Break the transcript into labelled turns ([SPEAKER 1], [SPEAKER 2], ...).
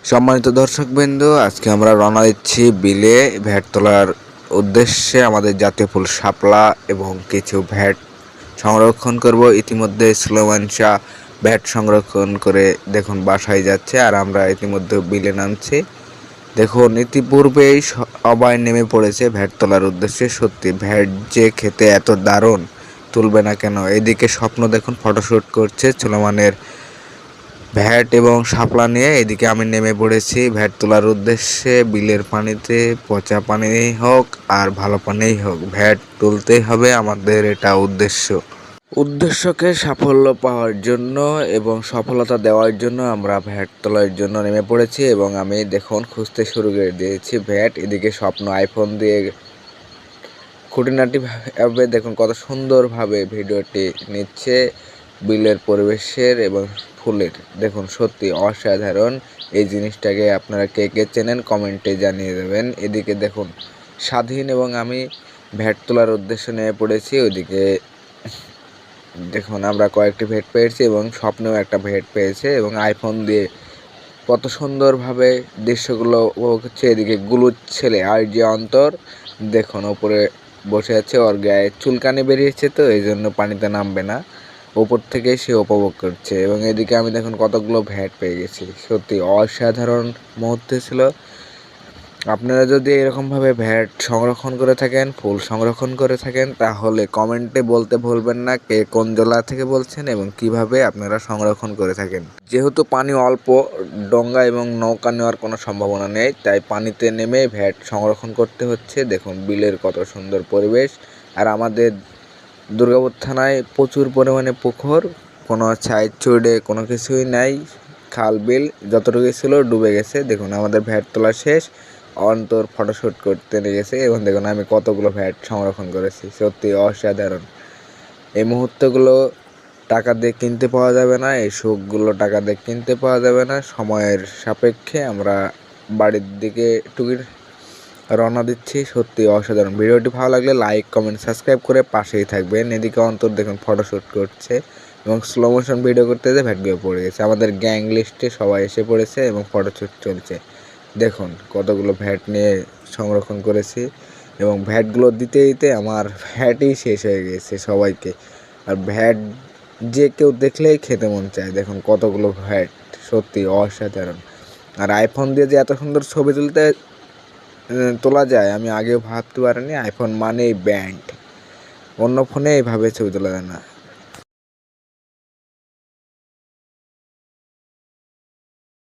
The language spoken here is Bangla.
[SPEAKER 1] সম্মানিত দর্শকবৃন্দ, আজকে আমরা রওনা দিচ্ছি বিলে ভ্যাট তোলার উদ্দেশ্যে। আমাদের জাতীয় ফুল শাপলা এবং কিছু ভ্যাট সংরক্ষণ করব। ইতিমধ্যে সুলেমান শাহ ভ্যাট সংরক্ষণ করে দেখুন বাসায় যাচ্ছে, আর আমরা ইতিমধ্যে বিলে নামছি। দেখুন ইতিপূর্বেই সবাই নেমে পড়েছে ভ্যাট তোলার উদ্দেশ্যে। সত্যি ভ্যাট যে খেতে এত দারুণ, তুলবে না কেন? এদিকে স্বপ্ন দেখুন ফটোশ্যুট করছে সুলেমানের ভ্যাট এবং শাপলা নিয়ে। এদিকে আমি নেমে পড়েছি ভ্যাট তোলার উদ্দেশ্যে বিলের পানিতে। পচা পানি হোক আর ভালো পানিই হোক, ভ্যাট তুলতেই হবে, আমাদের এটা উদ্দেশ্যকে সাফল্য পাওয়ার জন্য এবং সফলতা দেওয়ার জন্য আমরা ভ্যাট তোলার জন্য নেমে পড়েছি। এবং আমি দেখুন খুঁজতে শুরু করে দিয়েছি ভ্যাট। এদিকে স্বপ্ন আইফোন দিয়ে খুঁটিনাটিভাবে দেখুন কত সুন্দরভাবে ভিডিওটি নিচ্ছে বিলের পরিবেশের এবং ফুলের। দেখুন সত্যি অসাধারণ। এই জিনিসটাকে আপনারা কে কে চেনেন কমেন্টে জানিয়ে দেবেন। এদিকে দেখুন স্বাধীন এবং আমি ভ্যাট তোলার উদ্দেশ্যে নেমে পড়েছি। ওইদিকে দেখুন আমরা কয়েকটি ভেট পেয়েছি এবং স্বপ্নেও একটা ভেট পেয়েছে এবং আইফোন দিয়ে কত সুন্দরভাবে দৃশ্যগুলো উপভোগ হচ্ছে। এদিকে গুলুর ছেলে আর যে অন্তর দেখুন ওপরে বসে আছে, ওর গায়ে চুলকানি বেরিয়েছে, তো এই জন্য পানিতে নামবে না, উপর থেকে সে উপভোগ করছে। এবং এদিকে আমি দেখুন কতগুলো ভ্যাট পেয়ে গেছি। সত্যি অসাধারণ মুহূর্ত ছিল। আপনারা যদি এরকমভাবে ভ্যাট সংরক্ষণ করে থাকেন, ফুল সংরক্ষণ করে থাকেন, তাহলে কমেন্টে বলতে ভুলবেন না কে কোন জেলা থেকে বলছেন এবং কিভাবে আপনারা সংরক্ষণ করে থাকেন। যেহেতু পানি অল্প, ডঙ্গা এবং নৌকা নেওয়ার কোনো সম্ভাবনা নেই, তাই পানিতে নেমে ভ্যাট সংরক্ষণ করতে হচ্ছে। দেখুন বিলের কত সুন্দর পরিবেশ। আর আমাদের দুর্গাপুর থানায় প্রচুর পরিমাণে পুকুর, কোনো সাইড চুড়ে কোনো কিছুই নাই। খাল বিল যতটুকু ছিল ডুবে গেছে। দেখুন আমাদের ভ্যাট তোলা শেষ, অন্তর ফটোশ্যুট করতে নিয়ে গেছে এবং দেখুন আমি কতগুলো ভ্যাট সংরক্ষণ করেছি। সত্যি অসাধারণ। এই মুহূর্তগুলো টাকা দিয়ে কিনতে পাওয়া যাবে না, এই সুখগুলো টাকা দিয়ে কিনতে পাওয়া যাবে না। সময়ের সাপেক্ষে আমরা বাড়ির দিকে টুকির রওনা দিচ্ছি। সত্যি অসাধারণ। ভিডিওটি ভালো লাগলে লাইক কমেন্ট সাবস্ক্রাইব করে পাশেই থাকবেন। এদিকে অন্তর দেখুন ফটোশ্যুট করছে এবং স্লো মোশন ভিডিও করতে যেয়ে ভ্যাটগুলো পড়ে গেছে। আমাদের গ্যাং লিস্টে সবাই এসে পড়েছে এবং ফটোশ্যুট চলছে। দেখুন কতগুলো ভ্যাট নিয়ে সংরক্ষণ করেছি এবং ভ্যাটগুলো দিতে দিতে আমার ভ্যাটই শেষ হয়ে গেছে সবাইকে। আর ভ্যাট যে কেউ দেখলেই খেতে মন চায়। দেখুন কতগুলো ভ্যাট, সত্যি অসাধারণ। আর আইফোন দিয়ে যে এত সুন্দর ছবি তোলা যায় আমি আগেও ভাবতে পারিনি। আইফোন মানেই ব্যান্ড, অন্য ফোনে এইভাবে ছবি তোলা যায় না।